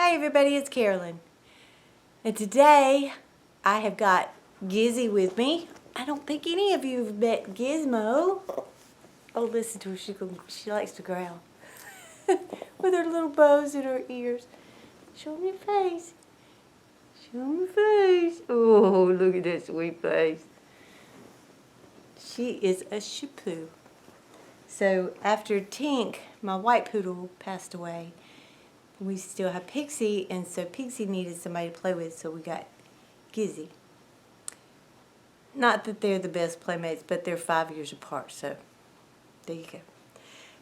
Hi everybody, it's Carolyn. And today I have got Gizzy with me. I don't think any of you have met Gizmo. Oh, listen to her, she likes to growl. With her little bows in her ears. Show me your face. Show me your face. Oh, look at that sweet face. She is a Shih Tzu. So after Tink, my white poodle, passed away, we still have Pixie, and so Pixie needed somebody to play with, so we got Gizzy. Not that they're the best playmates, but they're 5 years apart, so there you go.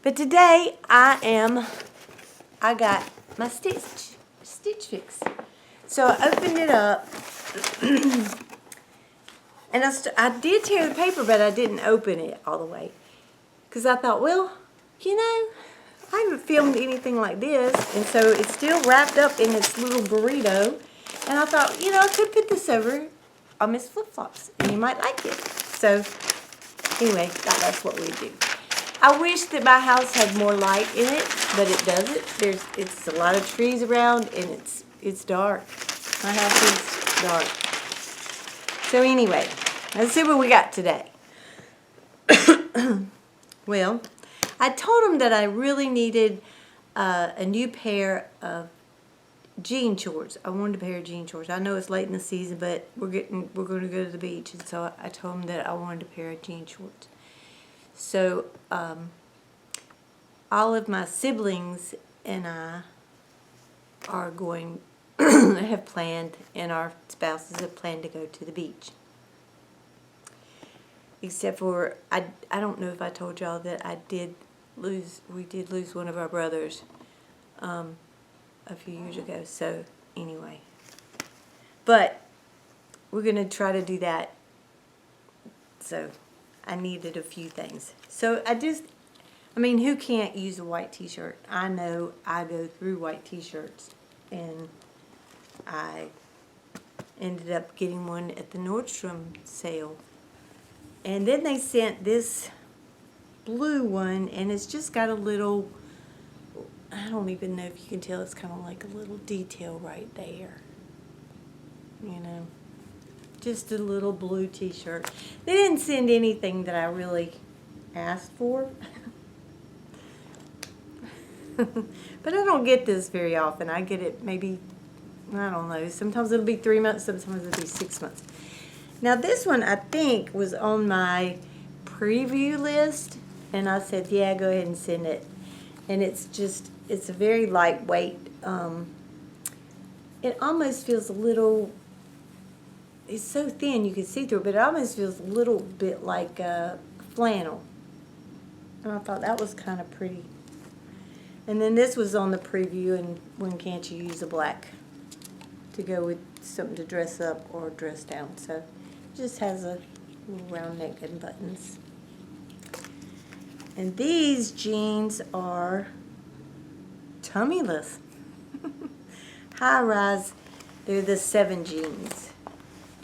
But today I got my Stitch Fix. So I opened it up, and I did tear the paper, but I didn't open it all the way. Because I thought, well, you know, I haven't filmed anything like this, and so it's still wrapped up in its little burrito. And I thought, you know, I could put this over on Miss Flip Flops, and you might like it. So, anyway, that's what we do. I wish that my house had more light in it, but it doesn't. It's a lot of trees around, and it's dark. My house is dark. So anyway, let's see what we got today. Well, I told him that I really needed a new pair of jean shorts. I wanted a pair of jean shorts. I know it's late in the season, but we're going to go to the beach, and so I told him that I wanted a pair of jean shorts. So all of my siblings and I are going have planned, and our spouses have planned to go to the beach. Except for, I don't know if I told y'all that we did lose one of our brothers a few years ago. So, anyway. But, we're going to try to do that. So, I needed a few things. So, I mean, who can't use a white t-shirt? I know I go through white t-shirts. And I ended up getting one at the Nordstrom sale. And then they sent this blue one, and it's just got a little, I don't even know if you can tell, it's kind of like a little detail right there. You know, just a little blue t-shirt. They didn't send anything that I really asked for. But I don't get this very often. I get it maybe, I don't know, sometimes it'll be 3 months, sometimes it'll be 6 months. Now this one, I think, was on my preview list, and I said, yeah, go ahead and send it. And it's a very lightweight, it almost feels a little, it's so thin you can see through it, but it almost feels a little bit like flannel. And I thought that was kind of pretty. And then this was on the preview, and when can't you use a black to go with something to dress up or dress down. So just has a little round neck and buttons. And these jeans are tummyless. High rise. They're the 7 jeans.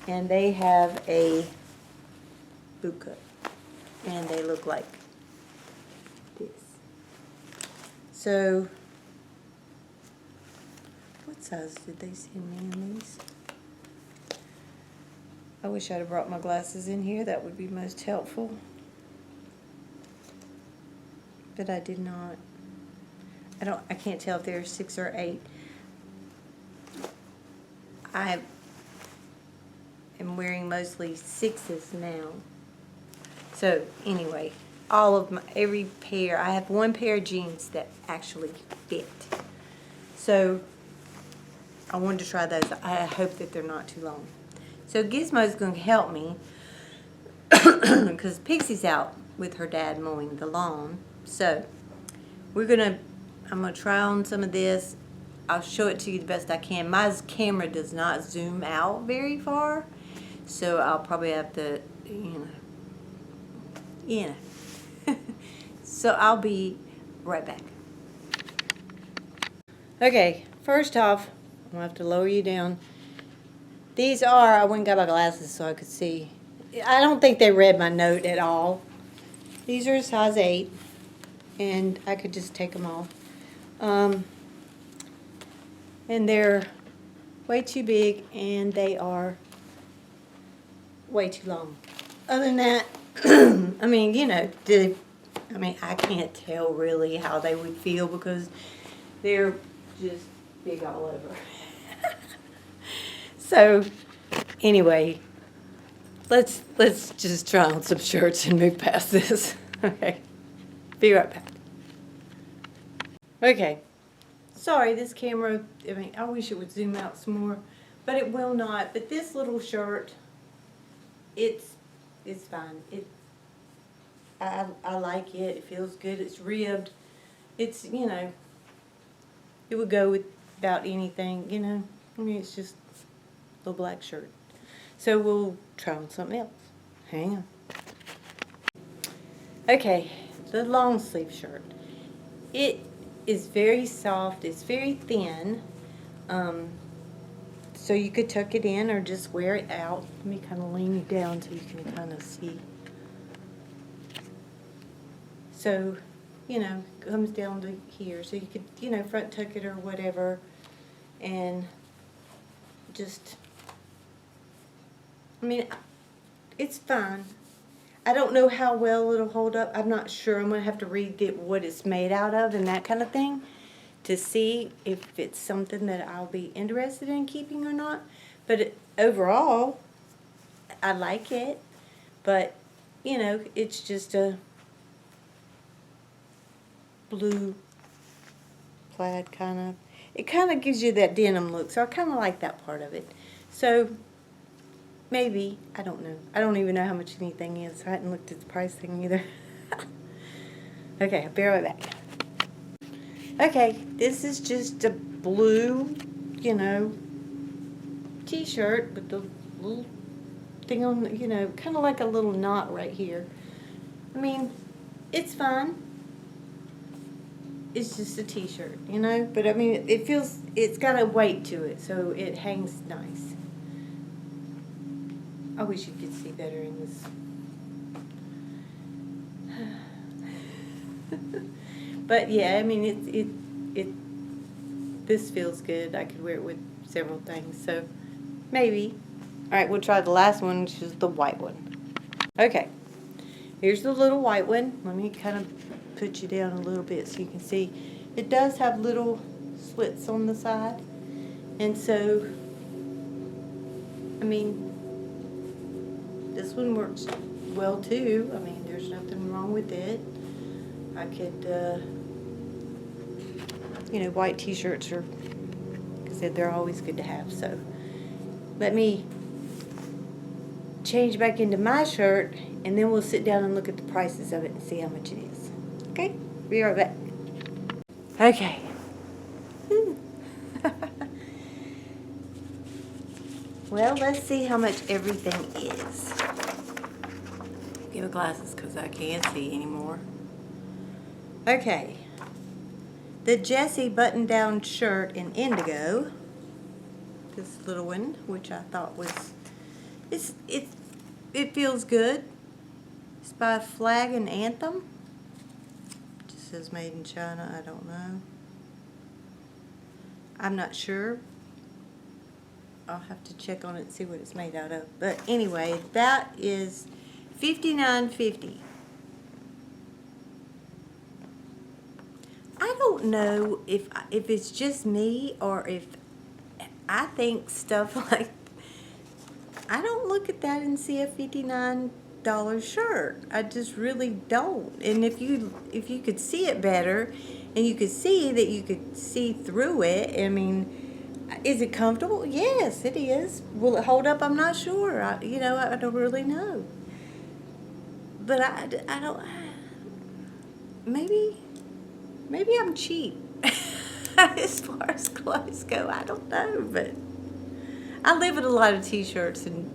And they have a boot cut. And they look like this. So, what size did they send me in these? I wish I'd have brought my glasses in here. That would be most helpful. But I did not. I can't tell if they're 6 or 8. I am wearing mostly 6s now. So anyway, every pair, I have one pair of jeans that actually fit. So I wanted to try those. I hope that they're not too long. So Gizmo's going to help me because Pixie's out with her dad mowing the lawn. So I'm going to try on some of this. I'll show it to you the best I can. My camera does not zoom out very far, so I'll probably have to, So I'll be right back. Okay, first off, I'm going to have to lower you down. These are, I went and got my glasses so I could see. I don't think they read my note at all. These are a size 8, and I could just take them off. And they're way too big, and they are way too long. Other than that, I mean, you know, I can't tell really how they would feel because they're just big all over. So, anyway, let's just try on some shirts and move past this. Okay, be right back. Okay, sorry, this camera, I mean, I wish it would zoom out some more, but it will not. But this little shirt, it's fine. I like it. It feels good. It's ribbed. It's, you know, it would go with about anything, you know. I mean, it's just a little black shirt. So we'll try on something else. Hang on. Okay, the long sleeve shirt. It is very soft. It's very thin. So you could tuck it in or just wear it out. Let me kind of lean you down so you can kind of see. So, you know, comes down to here. So you could, you know, front tuck it or whatever. And just, I mean, it's fine. I don't know how well it'll hold up. I'm not sure. I'm going to have to read what it's made out of and that kind of thing to see if it's something that I'll be interested in keeping or not. But overall, I like it. But, you know, it's just a blue plaid kind of. It kind of gives you that denim look. So I kind of like that part of it. So maybe, I don't know. I don't even know how much anything is. I hadn't looked at the price thing either. Okay, I'll be right back. Okay, this is just a blue, you know, t-shirt with the little thing on, you know, kind of like a little knot right here. I mean, it's fine. It's just a t-shirt, you know, but I mean, it's got a weight to it, so it hangs nice. I wish you could see better in this. But yeah, I mean, this feels good. I could wear it with several things, so maybe. All right, we'll try the last one, which is the white one. Okay, here's the little white one. Let me kind of put you down a little bit so you can see. It does have little slits on the side, and so, I mean, this one works well too. I mean, there's nothing wrong with it. I could, you know, white t-shirts are, like I said, they're always good to have. So let me change back into my shirt, and then we'll sit down and look at the prices of it and see how much it is. Okay? Be right back. Okay. Well, let's see how much everything is. Give me glasses because I can't see anymore. Okay. The Jessie button-down shirt in indigo. This little one, which I thought was, it feels good. It's by Flag and Anthem. It just says made in China. I don't know. I'm not sure. I'll have to check on it and see what it's made out of. But anyway, that is $59.50. I don't know if it's just me or if I think stuff like, I don't look at that and see a $59 shirt. I just really don't. And if you could see it better and you could see that you could see through it, I mean, is it comfortable? Yes, it is. Will it hold up? I'm not sure. I don't really know. But I don't, maybe I'm cheap as far as clothes go. I don't know, but I live in a lot of t-shirts and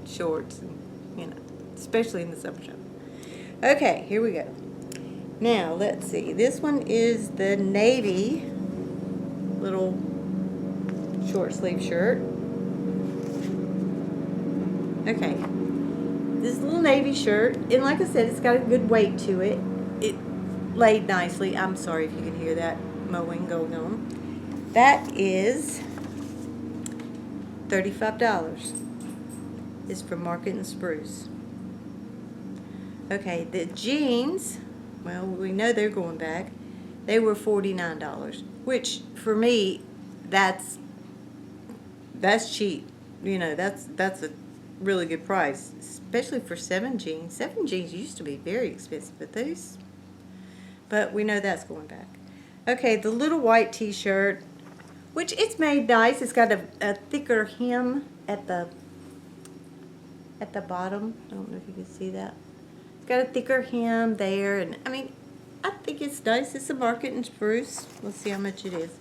shorts, and, you know, especially in the summertime. Okay, here we go. Now, let's see. This one is the navy little short sleeve shirt. Okay. This little navy shirt, and like I said, it's got a good weight to it. It laid nicely. I'm sorry if you can hear that mowing going on. That is $35. It's from Market and Spruce. Okay, the jeans, well, we know they're going back. They were $49, which for me, that's cheap. You know, that's a really good price, especially for 7 jeans. 7 jeans used to be very expensive, but we know that's going back. Okay, the little white t-shirt, which it's made nice. It's got a thicker hem at the bottom. I don't know if you can see that. It's got a thicker hem there, and I mean, I think it's nice. It's a Market and Spruce. Let's see how much it is.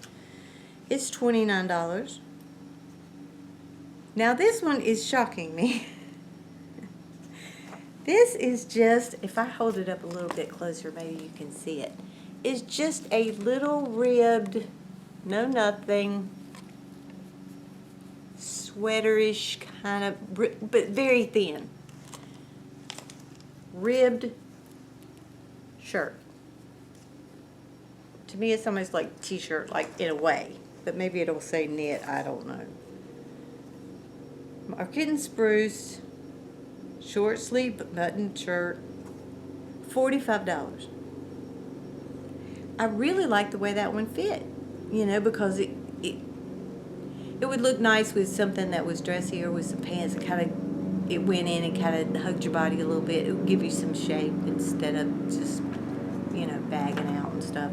It's $29. Now this one is shocking me. This is just, if I hold it up a little bit closer, maybe you can see it. It's just a little ribbed, no nothing, sweaterish kind of, but very thin, ribbed shirt. To me, it's almost like t-shirt, like in a way, but maybe it'll say knit. I don't know. Market and Spruce, short sleeve button shirt, $45. I really like the way that one fit, you know, because it would look nice with something that was dressier, with some pants that kind of, it went in and kind of hugged your body a little bit. It would give you some shape instead of just, you know, bagging out and stuff.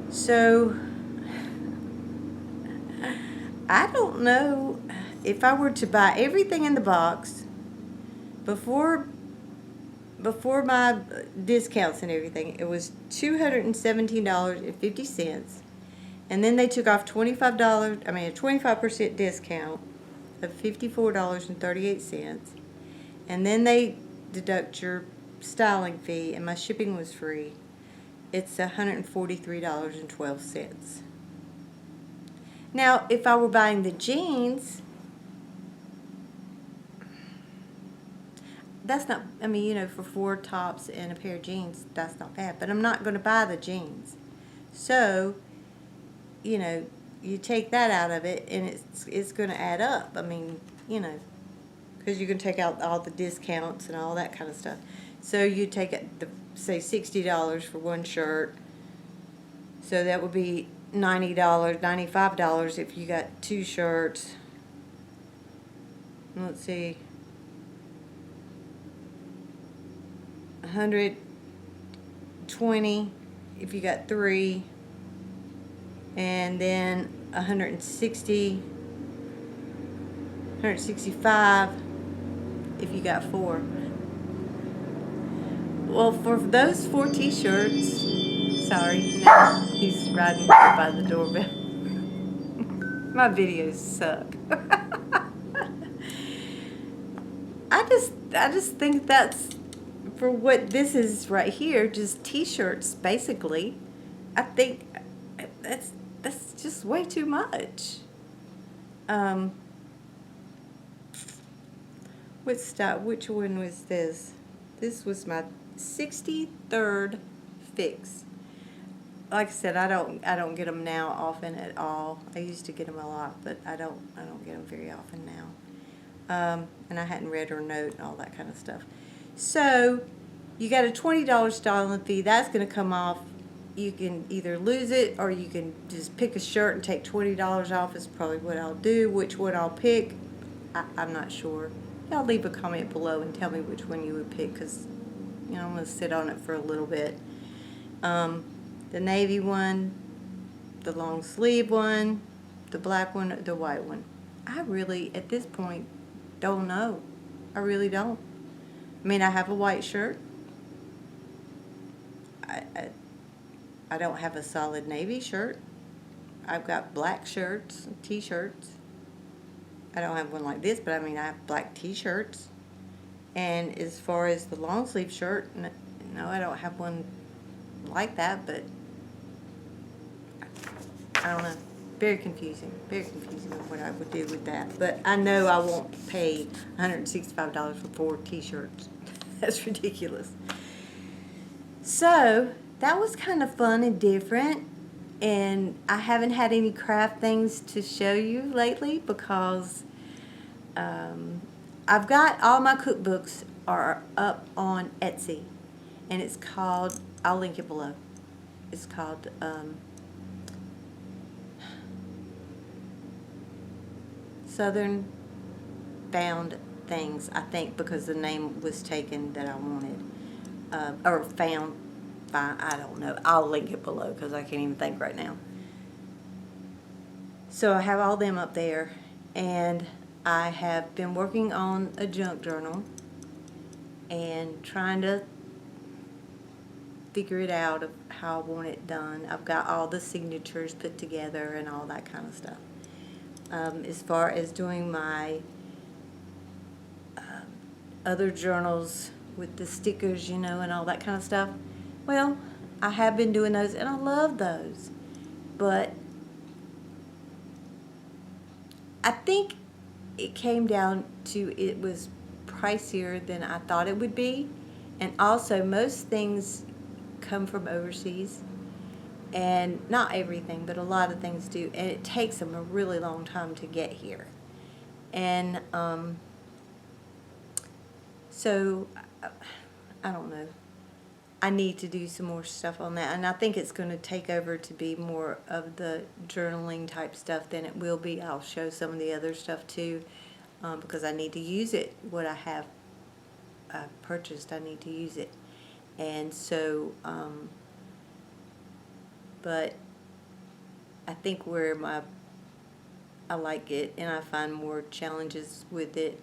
So, I don't know if I were to buy everything in the box before my discounts and everything, it was $217.50, and then they took off a 25% discount of $54.38, and then they deduct your styling fee, and my shipping was free. It's $143.12. Now, if I were buying the jeans, that's not, I mean, you know, for 4 tops and a pair of jeans, that's not bad. But I'm not going to buy the jeans. So, you know, you take that out of it, and it's going to add up. I mean, you know, because you can take out all the discounts and all that kind of stuff. So you take it, say $60 for one shirt. So that would be $90, $95 if you got 2 shirts. Let's see. $120 if you got 3, and then $165 if you got 4. Well, for those 4 t-shirts, sorry, now he's riding by the doorbell. My videos suck. I just think that's, for what this is right here, just t-shirts basically, I think that's just way too much. Which one was this? This was my 63rd fix. Like I said, I don't get them now often at all. I used to get them a lot, but I don't get them very often now. And I hadn't read her note and all that kind of stuff. So, you got a $20 styling fee. That's going to come off. You can either lose it, or you can just pick a shirt and take $20 off. Is probably what I'll do. Which one I'll pick, I'm not sure. Y'all leave a comment below and tell me which one you would pick, because, you know, I'm going to sit on it for a little bit. The navy one, the long sleeve one, the black one, the white one. I really, at this point, don't know. I really don't. I mean, I have a white shirt. I don't have a solid navy shirt. I've got black shirts, t-shirts. I don't have one like this, but I mean, I have black t-shirts. And as far as the long sleeve shirt, no, I don't have one like that, but I don't know. Very confusing of what I would do with that. But I know I won't pay $165 for 4 t-shirts. That's ridiculous. So, that was kind of fun and different. And I haven't had any craft things to show you lately because I've got all my cookbooks are up on Etsy, and it's called, I'll link it below. It's called Southern Found Things, I think, because the name was taken that I wanted, or found by, I don't know. I'll link it below because I can't even think right now. So I have all them up there, and I have been working on a junk journal and trying to figure it out of how I want it done. I've got all the signatures put together and all that kind of stuff. As far as doing my other journals with the stickers, you know, and all that kind of stuff, well, I have been doing those, and I love those. But I think it came down to it was pricier than I thought it would be. And also, most things come from overseas. And not everything, but a lot of things do. And it takes them a really long time to get here. And so, I don't know. I need to do some more stuff on that. And I think it's going to take over to be more of the journaling type stuff than it will be. I'll show some of the other stuff too, because I need to use it. What I have purchased, I need to use it. And so, but I think where I like it, and I find more challenges with it,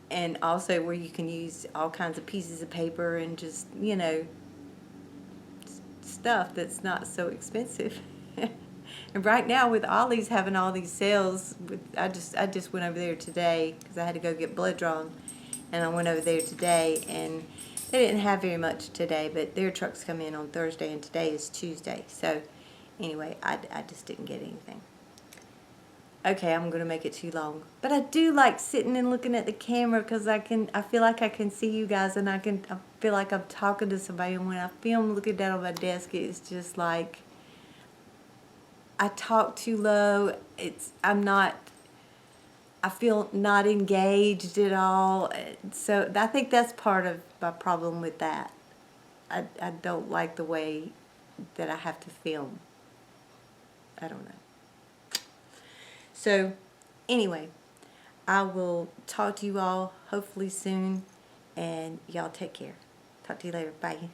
and also where you can use all kinds of pieces of paper and just, you know, stuff that's not so expensive. And right now with Ollie's having all these sales, I just went over there today because I had to go get blood drawn, and I went over there today, and they didn't have very much today, but their trucks come in on Thursday, and today is Tuesday. So anyway, I just didn't get anything. Okay, I'm going to make it too long. But I do like sitting and looking at the camera because I feel like I can see you guys, and I feel like I'm talking to somebody. And when I film looking down on my desk, it's just like I talk too low. I feel not engaged at all. So I think that's part of my problem with that. I don't like the way that I have to film. I don't know. So, anyway, I will talk to you all hopefully soon, and y'all take care. Talk to you later. Bye.